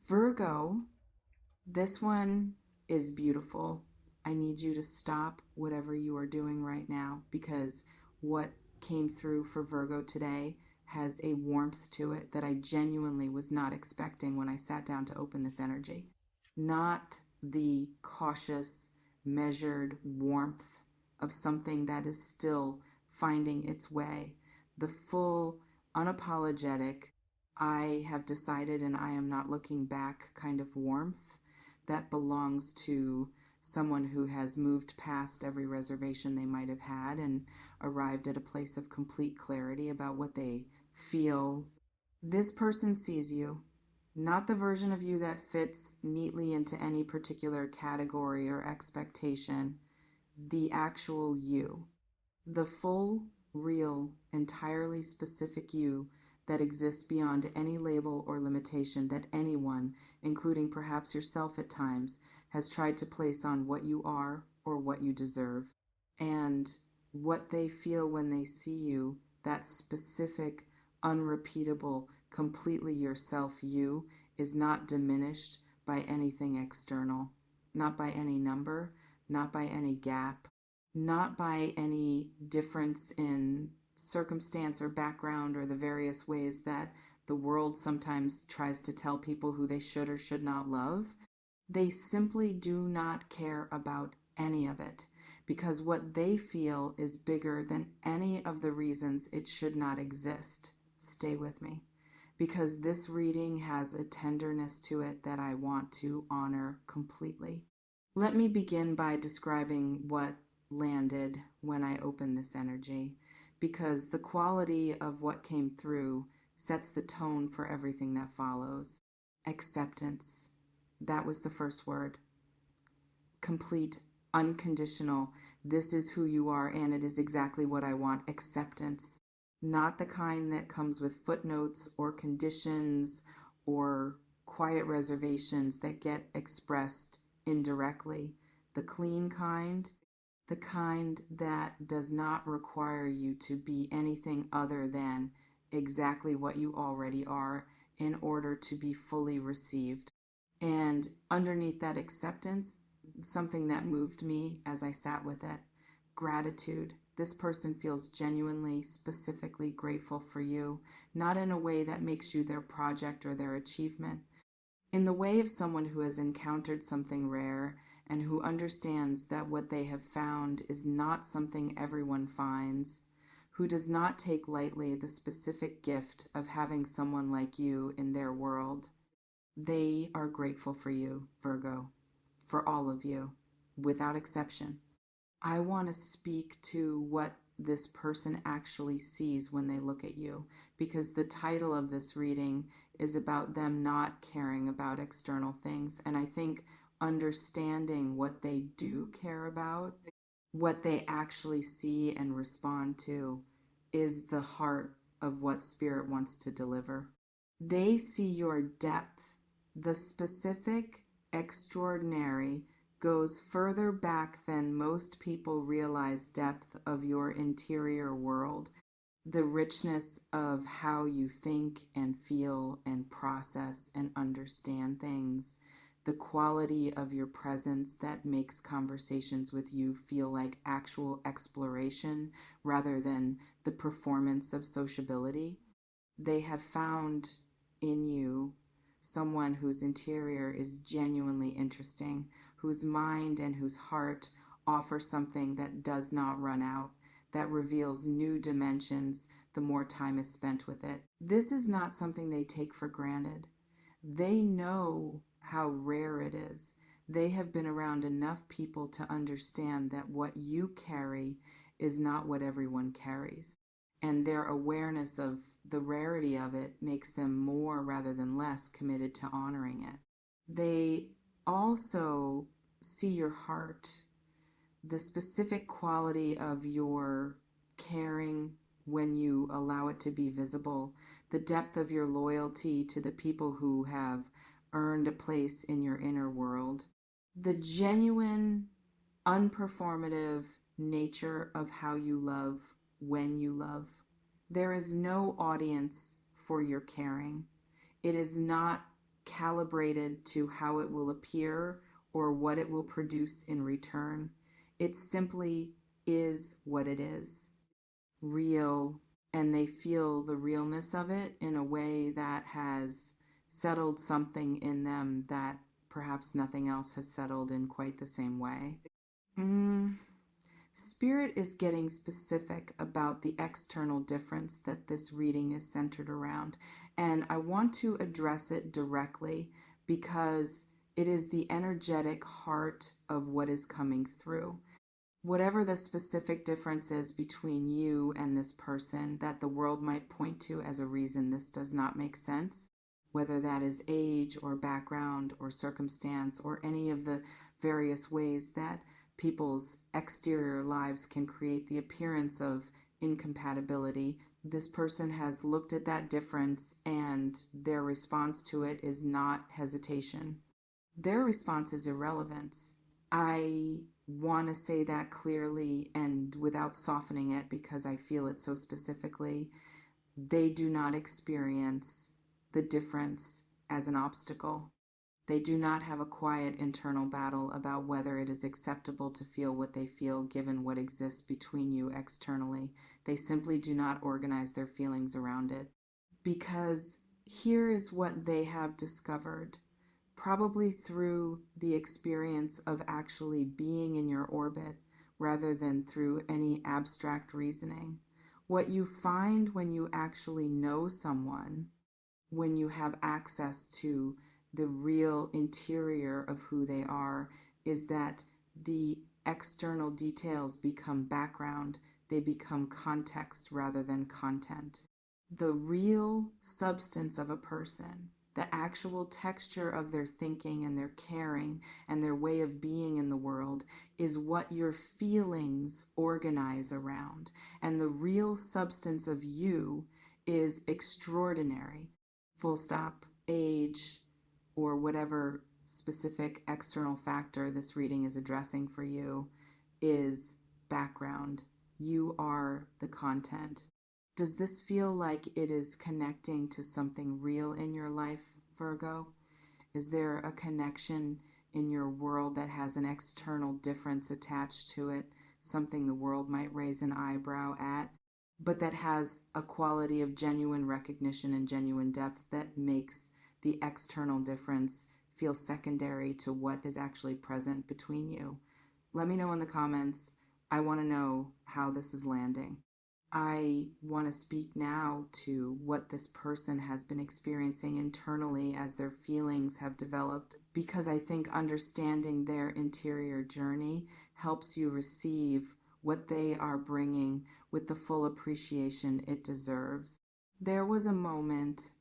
Virgo, this one is beautiful. I need you to stop whatever you are doing right now because what came through for Virgo today has a warmth to it that I genuinely was not expecting when I sat down to open this energy. Not the cautious, measured warmth of something that is still finding its way. The full, unapologetic, I have decided and I am not looking back kind of warmth that belongs to someone who has moved past every reservation they might have had and arrived at a place of complete clarity about what they feel. This person sees you, not the version of you that fits neatly into any particular category or expectation, the actual you, the full, real, entirely specific you that exists beyond any label or limitation that anyone, including perhaps yourself at times, has tried to place on what you are or what you deserve. And what they feel when they see you, that specific, unrepeatable, completely yourself you, is not diminished by anything external, not by any number, not by any gap, not by any difference in circumstance or background or the various ways that the world sometimes tries to tell people who they should or should not love. They simply do not care about any of it because what they feel is bigger than any of the reasons it should not exist. Stay with me because this reading has a tenderness to it that I want to honor completely. Let me begin by describing what landed when I opened this energy, because the quality of what came through sets the tone for everything that follows. Acceptance. That was the first word. Complete, unconditional. This is who you are, and it is exactly what I want. Acceptance. Not the kind that comes with footnotes or conditions or quiet reservations that get expressed indirectly. The clean kind, the kind that does not require you to be anything other than exactly what you already are in order to be fully received. And underneath that acceptance, something that moved me as I sat with it, gratitude. This person feels genuinely, specifically grateful for you, not in a way that makes you their project or their achievement, in the way of someone who has encountered something rare and who understands that what they have found is not something everyone finds, who does not take lightly the specific gift of having someone like you in their world. They are grateful for you, Virgo, for all of you, without exception. I want to speak to what this person actually sees when they look at you, because the title of this reading is about them not caring about external things. And I think understanding what they do care about, what they actually see and respond to, is the heart of what Spirit wants to deliver. They see your depth, the specific, extraordinary, goes further back than most people realize depth of your interior world, the richness of how you think and feel and process and understand things, the quality of your presence that makes conversations with you feel like actual exploration rather than the performance of sociability. They have found in you someone whose interior is genuinely interesting, whose mind and whose heart offer something that does not run out, that reveals new dimensions the more time is spent with it. This is not something they take for granted. They know how rare it is. They have been around enough people to understand that what you carry is not what everyone carries. And their awareness of the rarity of it makes them more rather than less committed to honoring it. They also see your heart, the specific quality of your caring when you allow it to be visible, the depth of your loyalty to the people who have earned a place in your inner world, the genuine, unperformative nature of how you love when you love. There is no audience for your caring. It is not calibrated to how it will appear or what it will produce in return. It simply is what it is, real, and they feel the realness of it in a way that has settled something in them that perhaps nothing else has settled in quite the same way. Mm, Spirit is getting specific about the external difference that this reading is centered around, and I want to address it directly because it is the energetic heart of what is coming through. Whatever the specific difference is between you and this person that the world might point to as a reason this does not make sense, whether that is age or background or circumstance or any of the various ways that people's exterior lives can create the appearance of incompatibility, this person has looked at that difference and their response to it is not hesitation. Their response is irrelevance. I want to say that clearly and without softening it because I feel it so specifically. They do not experience the difference as an obstacle. They do not have a quiet internal battle about whether it is acceptable to feel what they feel given what exists between you externally. They simply do not organize their feelings around it. Because here is what they have discovered, probably through the experience of actually being in your orbit rather than through any abstract reasoning. What you find when you actually know someone, when you have access to the real interior of who they are, is that the external details become background, they become context rather than content. The real substance of a person, the actual texture of their thinking and their caring and their way of being in the world is what your feelings organize around. And the real substance of you is extraordinary. Full stop. Age or whatever specific external factor this reading is addressing for you is background. You are the content. Does this feel like it is connecting to something real in your life, Virgo? Is there a connection in your world that has an external difference attached to it, something the world might raise an eyebrow at, but that has a quality of genuine recognition and genuine depth that makes the external difference feel secondary to what is actually present between you? Let me know in the comments. I want to know how this is landing. I want to speak now to what this person has been experiencing internally as their feelings have developed, because I think understanding their interior journey helps you receive what they are bringing with the full appreciation it deserves. There was a moment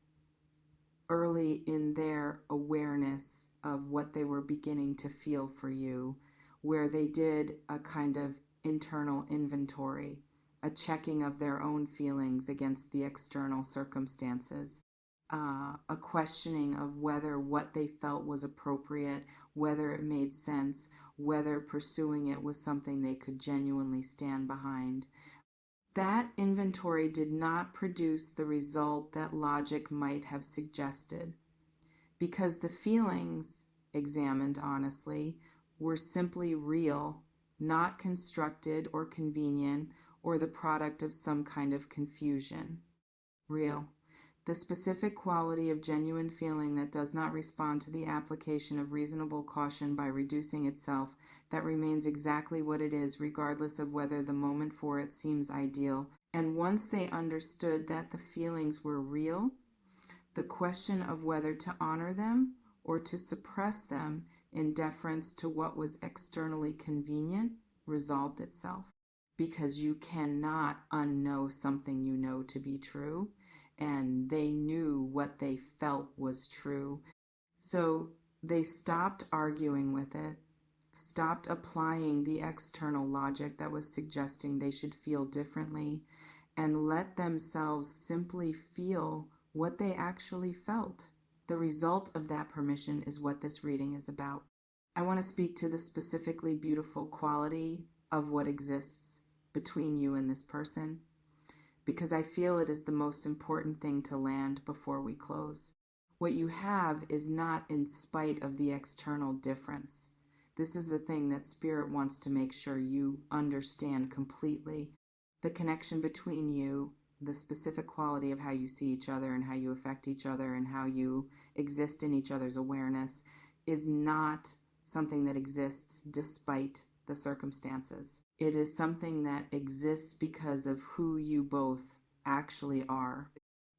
early in their awareness of what they were beginning to feel for you, where they did a kind of internal inventory, a checking of their own feelings against the external circumstances, a questioning of whether what they felt was appropriate, whether it made sense, whether pursuing it was something they could genuinely stand behind. That inventory did not produce the result that logic might have suggested, because the feelings, examined honestly, were simply real, not constructed or convenient or the product of some kind of confusion. Real. The specific quality of genuine feeling that does not respond to the application of reasonable caution by reducing itself, that remains exactly what it is, regardless of whether the moment for it seems ideal. And once they understood that the feelings were real, the question of whether to honor them or to suppress them in deference to what was externally convenient resolved itself. Because you cannot unknow something you know to be true, and they knew what they felt was true. So they stopped arguing with it, stopped applying the external logic that was suggesting they should feel differently, and let themselves simply feel what they actually felt. The result of that permission is what this reading is about. I want to speak to the specifically beautiful quality of what exists between you and this person, because I feel it is the most important thing to land before we close. What you have is not in spite of the external difference. This is the thing that Spirit wants to make sure you understand completely. The connection between you, the specific quality of how you see each other and how you affect each other and how you exist in each other's awareness, is not something that exists despite the circumstances. It is something that exists because of who you both actually are.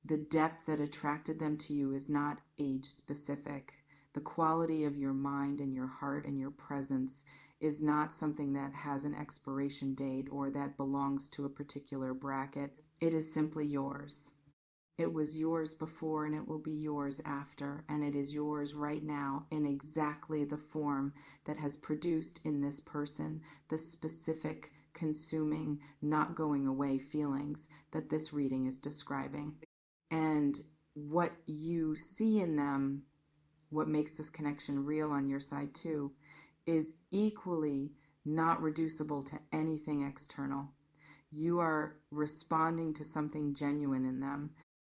The depth that attracted them to you is not age specific. The quality of your mind and your heart and your presence is not something that has an expiration date or that belongs to a particular bracket. It is simply yours. It was yours before and it will be yours after, and it is yours right now in exactly the form that has produced in this person the specific, consuming, not going away feelings that this reading is describing. And what you see in them, what makes this connection real on your side too, is equally not reducible to anything external. You are responding to something genuine in them,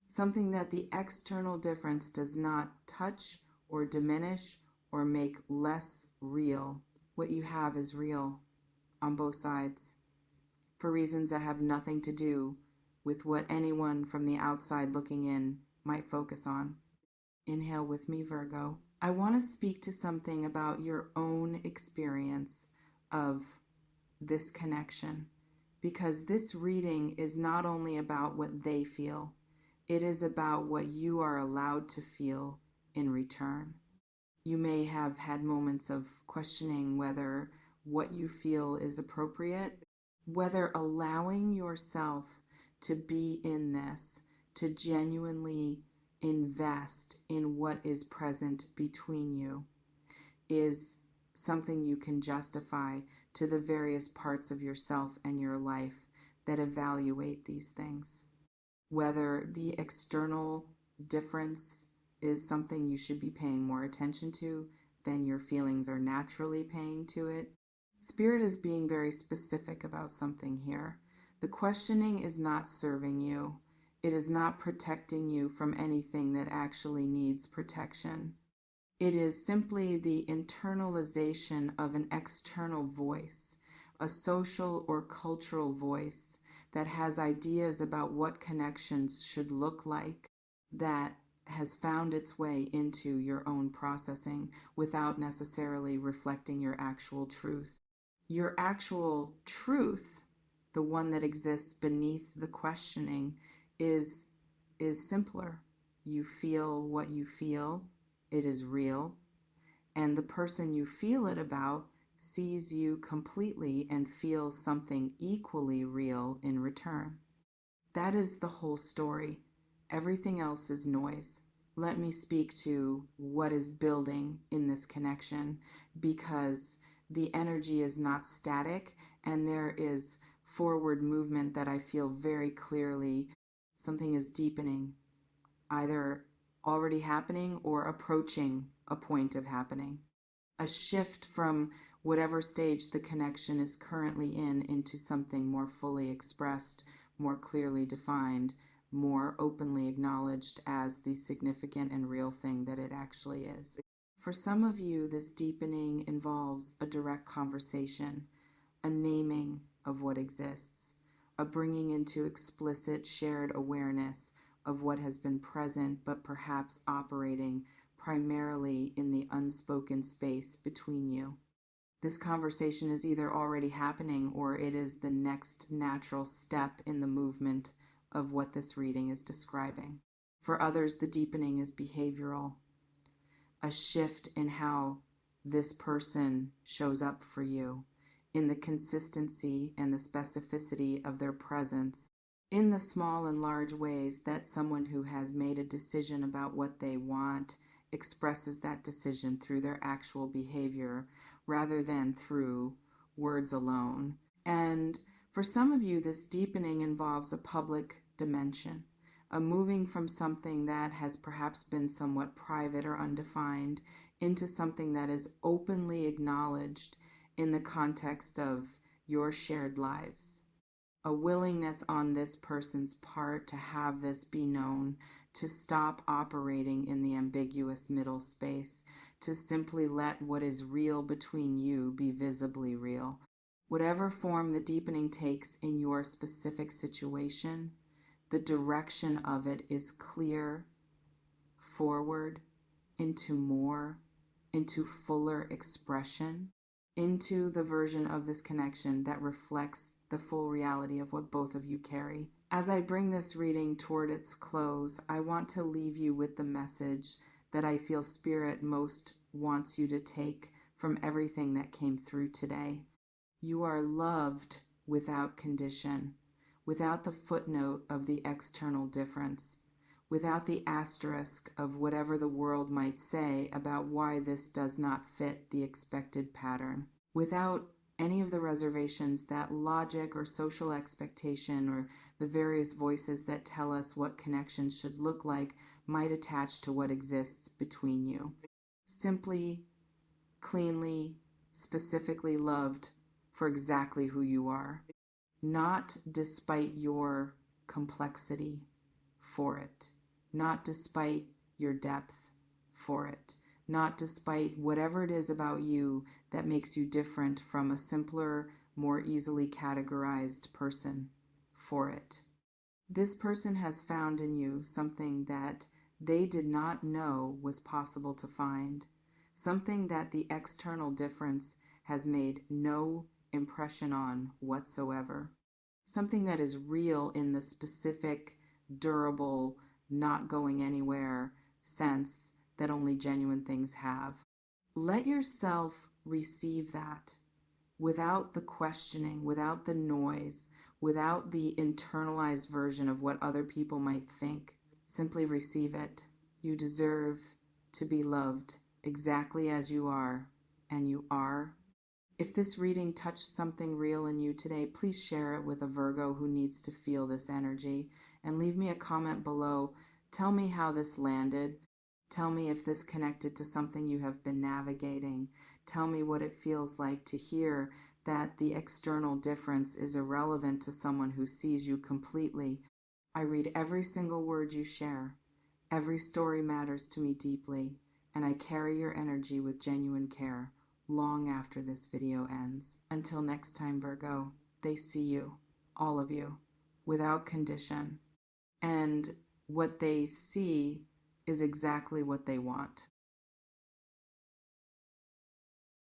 something that the external difference does not touch or diminish or make less real. What you have is real on both sides, for reasons that have nothing to do with what anyone from the outside looking in might focus on. Inhale with me, Virgo. I want to speak to something about your own experience of this connection, because this reading is not only about what they feel, it is about what you are allowed to feel in return. You may have had moments of questioning whether what you feel is appropriate, whether allowing yourself to be in this, to genuinely invest in what is present between you, is something you can justify to the various parts of yourself and your life that evaluate these things. Whether the external difference is something you should be paying more attention to than your feelings are naturally paying to it. Spirit is being very specific about something here. The questioning is not serving you. It is not protecting you from anything that actually needs protection. It is simply the internalization of an external voice, a social or cultural voice that has ideas about what connections should look like, that has found its way into your own processing without necessarily reflecting your actual truth. Your actual truth, the one that exists beneath the questioning, is simpler. You feel what you feel. It is real. And the person you feel it about sees you completely and feels something equally real in return. That is the whole story. Everything else is noise. Let me speak to what is building in this connection, because the energy is not static and there is forward movement that I feel very clearly. Something is deepening, either already happening or approaching a point of happening. A shift from whatever stage the connection is currently in into something more fully expressed, more clearly defined, more openly acknowledged as the significant and real thing that it actually is. For some of you, this deepening involves a direct conversation, a naming of what exists, a bringing into explicit shared awareness of what has been present but perhaps operating primarily in the unspoken space between you. This conversation is either already happening or it is the next natural step in the movement of what this reading is describing. For others, the deepening is behavioral, a shift in how this person shows up for you, in the consistency and the specificity of their presence, in the small and large ways that someone who has made a decision about what they want expresses that decision through their actual behavior rather than through words alone. And for some of you, this deepening involves a public dimension, a moving from something that has perhaps been somewhat private or undefined into something that is openly acknowledged in the context of your shared lives. A willingness on this person's part to have this be known, to stop operating in the ambiguous middle space, to simply let what is real between you be visibly real. Whatever form the deepening takes in your specific situation, the direction of it is clear, forward, into more, into fuller expression, into the version of this connection that reflects the full reality of what both of you carry. As I bring this reading toward its close, I want to leave you with the message that I feel Spirit most wants you to take from everything that came through today. You are loved without condition, without the footnote of the external difference, without the asterisk of whatever the world might say about why this does not fit the expected pattern, without any of the reservations that logic or social expectation or the various voices that tell us what connections should look like might attach to what exists between you. Simply, cleanly, specifically loved for exactly who you are, not despite your complexity for it, not despite your depth for it, not despite whatever it is about you that makes you different from a simpler, more easily categorized person for it. This person has found in you something that they did not know was possible to find, something that the external difference has made no impression on whatsoever, something that is real in the specific, durable, not going anywhere sense that only genuine things have. Let yourself receive that without the questioning, without the noise, without the internalized version of what other people might think. Simply receive it. You deserve to be loved exactly as you are, and you are. If this reading touched something real in you today, please share it with a Virgo who needs to feel this energy, and leave me a comment below. Tell me how this landed. Tell me if this connected to something you have been navigating. Tell me what it feels like to hear that the external difference is irrelevant to someone who sees you completely. I read every single word you share. Every story matters to me deeply, and I carry your energy with genuine care long after this video ends. Until next time, Virgo, they see you, all of you, without condition. And what they see is exactly what they want.